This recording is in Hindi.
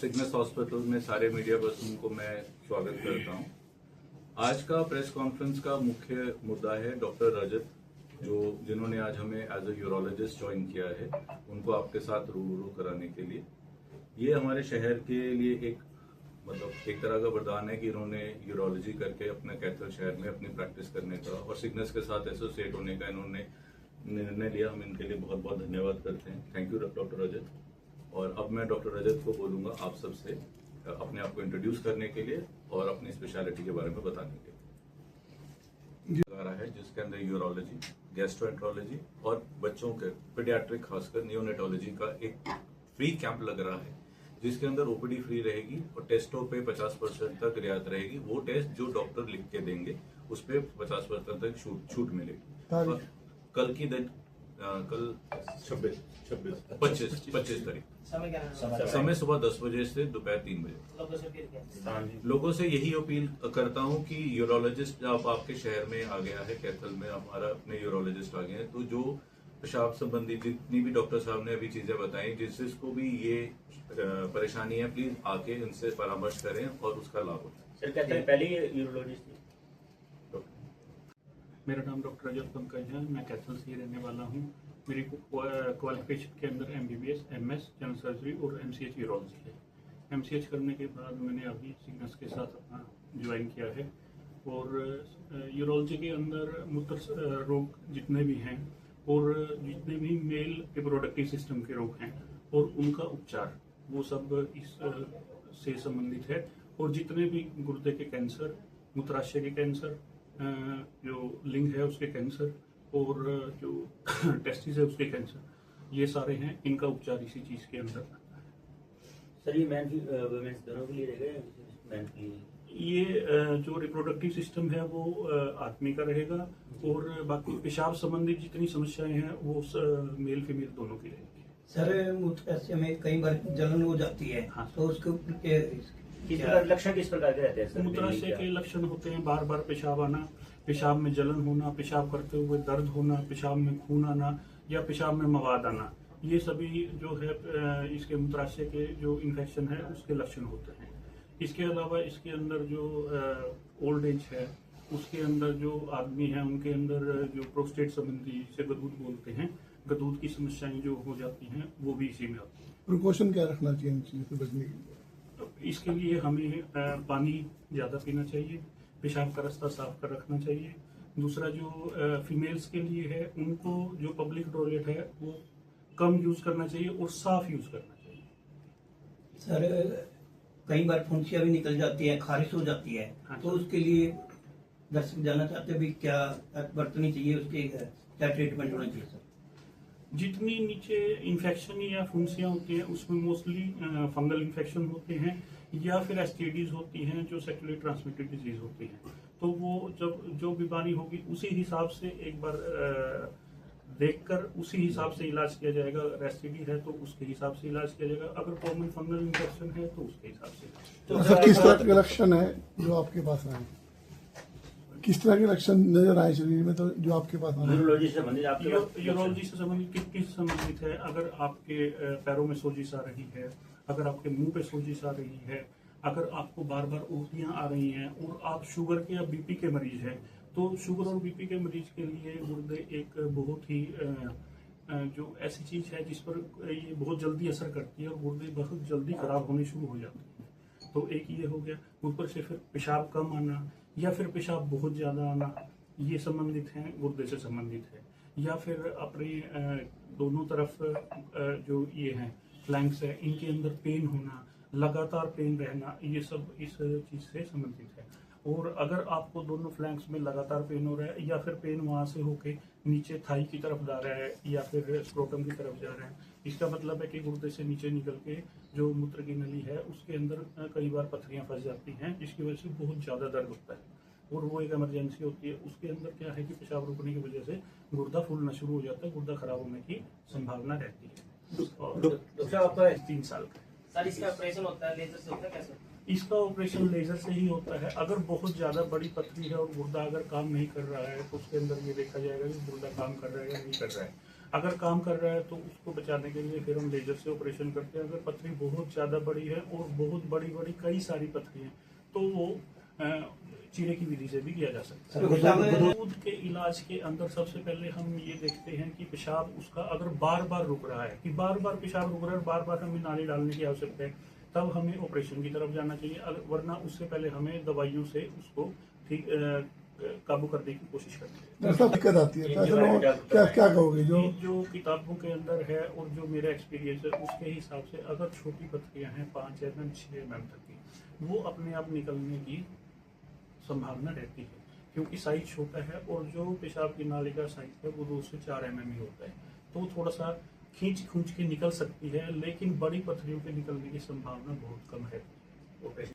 सिग्नस हॉस्पिटल में सारे मीडिया पर्सन को मैं स्वागत करता हूं। आज का प्रेस कॉन्फ्रेंस का मुख्य मुद्दा है डॉक्टर रजत, जिन्होंने आज हमें एज अ यूरोलॉजिस्ट ज्वाइन किया है, उनको आपके साथ रूबरू कराने के लिए। ये हमारे शहर के लिए एक तरह का वरदान है कि इन्होंने यूरोलॉजी करके अपने कैथल शहर में अपनी प्रैक्टिस करने का और सिग्नस के साथ एसोसिएट होने का इन्होंने निर्णय लिया। हम इनके लिए बहुत बहुत धन्यवाद करते हैं। थैंक यू डॉक्टर रजत। और अब मैं डॉक्टर रजत को बोलूंगा आप सबसे अपने आप को इंट्रोड्यूस करने के लिए और अपनी स्पेशलिटी के बारे में बताने के लिए लगा रहा है, जिसके अंदर यूरोलॉजी, गैस्ट्रोएंट्रोलॉजी और बच्चों के पीडियाट्रिक खासकर नियोनेटोलॉजी का एक फ्री कैंप लग रहा है, जिसके अंदर ओपीडी फ्री रहेगी और टेस्टों पे 50% तक रियायत रहेगी। वो टेस्ट जो डॉक्टर लिख के देंगे उस पर 50% तक छूट मिलेगी। कल की दिन कल 25 तारीख समय सुबह 10 बजे से दोपहर 3 बजे। लोगों से यही अपील करता हूं कि यूरोलॉजिस्ट अब आपके शहर में आ गया है, कैथल में हमारा अपने यूरोलॉजिस्ट आ गए हैं, तो जो पेशाब संबंधी जितनी भी डॉक्टर साहब ने अभी चीजें बताई, जिसको भी ये परेशानी है, प्लीज आके इनसे परामर्श करें और उसका लाभ उठाएं। सर कहते हैं पहले यूरोलॉजिस्ट। मेरा नाम डॉक्टर रजत पंकज है, मैं कैथल से रहने वाला हूँ। मेरी क्वालिफिकेशन के अंदर MBBS, MS जनरल सर्जरी और MCH यूरोलॉजी है। MCH करने के बाद मैंने अभी सिग्नस के साथ अपना ज्वाइन किया है। और यूरोलॉजी के अंदर मूत्र रोग जितने भी हैं और जितने भी मेल रिप्रोडक्टिव सिस्टम के रोग हैं और उनका उपचार, वो सब इस से संबंधित है। और जितने भी गुर्दे के कैंसर, मूत्राशय के कैंसर, जो लिंग है उसके कैंसर और जो टेस्टिस है उसके कैंसर, ये सारे हैं, इनका उपचार इसी चीज के अंदर आता है। सर ये मैन वुमेन्स दोनों के लिए रहेगा? मैन के लिए ये जो रिप्रोडक्टिव सिस्टम है वो आदमी का रहेगा और बाकी पेशाब संबंधी जितनी समस्याएं हैं वो मेल फीमेल दोनों की रहेगी। सर मूत्राशय में कई बार जलन हो जाती है। हाँ। तो उसके लक्षण किस प्रकार के रहते हैं सर? मूत्राशय के लक्षण होते हैं बार बार पेशाब आना, पेशाब में जलन होना, पेशाब करते हुए दर्द होना, पेशाब में खून आना या पेशाब में मवाद आना, ये सभी जो है इसके मूत्राशय के जो इन्फेक्शन है उसके लक्षण होते हैं। इसके अलावा इसके अंदर जो ओल्ड एज है उसके अंदर जो आदमी है उनके अंदर जो प्रोस्टेट संबंधी, जिसे गदूद बोलते हैं, गदूद की समस्याएं जो हो जाती हैं वो भी इसी में आती है। प्रिकॉशन क्या रखना चाहिए इन चीजों से बचने के लिए? इसके लिए हमें पानी ज़्यादा पीना चाहिए, पेशाब का रास्ता साफ कर रखना चाहिए। दूसरा जो फीमेल्स के लिए है, उनको जो पब्लिक टॉयलेट है वो कम यूज करना चाहिए और साफ यूज करना चाहिए। सर कई बार फुंसियाँ भी निकल जाती है, खारिश हो जाती है। हाँ। तो उसके लिए दर्शक जानना चाहते हैं भी क्या बरतनी चाहिए, उसके क्या ट्रीटमेंट होना चाहिए? सर जितनी नीचे इन्फेक्शन या फुंसियाँ होती हैं उसमें मोस्टली फंगल इन्फेक्शन होते हैं या फिर STDs होती हैं जो सेक्सुअली ट्रांसमिटेड डिजीज होती हैं। तो वो जब जो बीमारी होगी उसी हिसाब से एक बार देखकर उसी हिसाब से इलाज किया जाएगा। अगर STD है तो उसके हिसाब से इलाज किया जाएगा, अगर कॉमन फंगल इन्फेक्शन है तो उसके हिसाब से। तो सर किस तरह के लक्षण है जो आपके पास आए, किस तरह के लक्षण नजर आए शरीर में तो जो आपके पास आए? यूरोलॉजी से संबंधित यूरोलॉजी से संबंधित किस संबंधित है? अगर आपके पैरों में सोजिश आ रही है, अगर आपके मुंह पे सोजिश आ रही है, अगर आपको बार बार उल्टियां आ रही हैं और आप शुगर के या BP के मरीज हैं, तो शुगर और BP के मरीज के लिए गुर्दे एक बहुत ही जो ऐसी चीज है जिस पर ये बहुत जल्दी असर करती है और गुर्दे बहुत जल्दी खराब होने शुरू हो जाते हैं। तो एक ये हो गया। ऊपर से फिर पेशाब कम आना या फिर पेशाब बहुत ज्यादा आना, ये संबंधित है, गुर्दे से संबंधित है। या फिर अपने दोनों तरफ जो ये है फ्लैंक्स है, इनके अंदर पेन होना, लगातार पेन रहना, ये सब इस चीज से संबंधित है। और अगर आपको दोनों फ्लैंक्स में लगातार पेन हो रहा है या फिर पेन वहां से होके नीचे थाई की तरफ जा रहा है या फिर स्क्रोटम की तरफ जा रहा है, इसका मतलब है कि गुर्दे से नीचे निकल के जो मूत्र की नली है उसके अंदर कई बार पथरियां फंस जाती हैं, जिसकी वजह से बहुत ज्यादा दर्द होता है और वो एक इमरजेंसी होती है। उसके अंदर क्या है कि पेशाब रुकने की वजह से गुर्दा फूलना शुरू हो जाता है, गुर्दा खराब होने की संभावना रहती है। और 3 साल का। सर इसका ऑपरेशन होता है लेजर से होता है कैसे? इसका ऑपरेशन लेजर से ही होता है। अगर बहुत ज्यादा बड़ी पथरी है और गुर्दा अगर काम नहीं कर रहा है तो उसके अंदर ये देखा जाएगा कि गुर्दा काम कर रहा है या नहीं कर रहा है। अगर काम कर रहा है तो उसको बचाने के लिए फिर हम लेजर से ऑपरेशन करते हैं। अगर पथरी बहुत ज़्यादा बड़ी है और बहुत बड़ी बड़ी कई सारी पथरी हैं तो वो चीरे की विधि से भी किया जा सकता है। दूध के इलाज के अंदर सबसे पहले हम ये देखते हैं कि पेशाब उसका अगर बार बार रुक रहा है, कि बार बार पेशाब रुक रहा है, बार बार हमें नाली डालने की आवश्यकता है, तब हमें ऑपरेशन की तरफ जाना चाहिए। वरना उससे पहले हमें दवाइयों से उसको ठीक काबू करने की कोशिश करनी है। डॉक्टर साहब दिक्कत आती है तो ऐसे लोगों क्या क्या कहोगे जो किताबों के अंदर है और जो मेरा एक्सपीरियंस है उसके हिसाब से अगर छोटी पथरियां हैं 5 mm 6 mm तक की, वो अपने आप निकलने की संभावना रहती है, क्योंकि साइज छोटा है और जो पेशाब की नाली का साइज है वो 2 से 4 mm ही होता है, तो थोड़ा सा खींच के निकल सकती है, लेकिन बड़ी पथरियों के निकलने की संभावना बहुत कम है।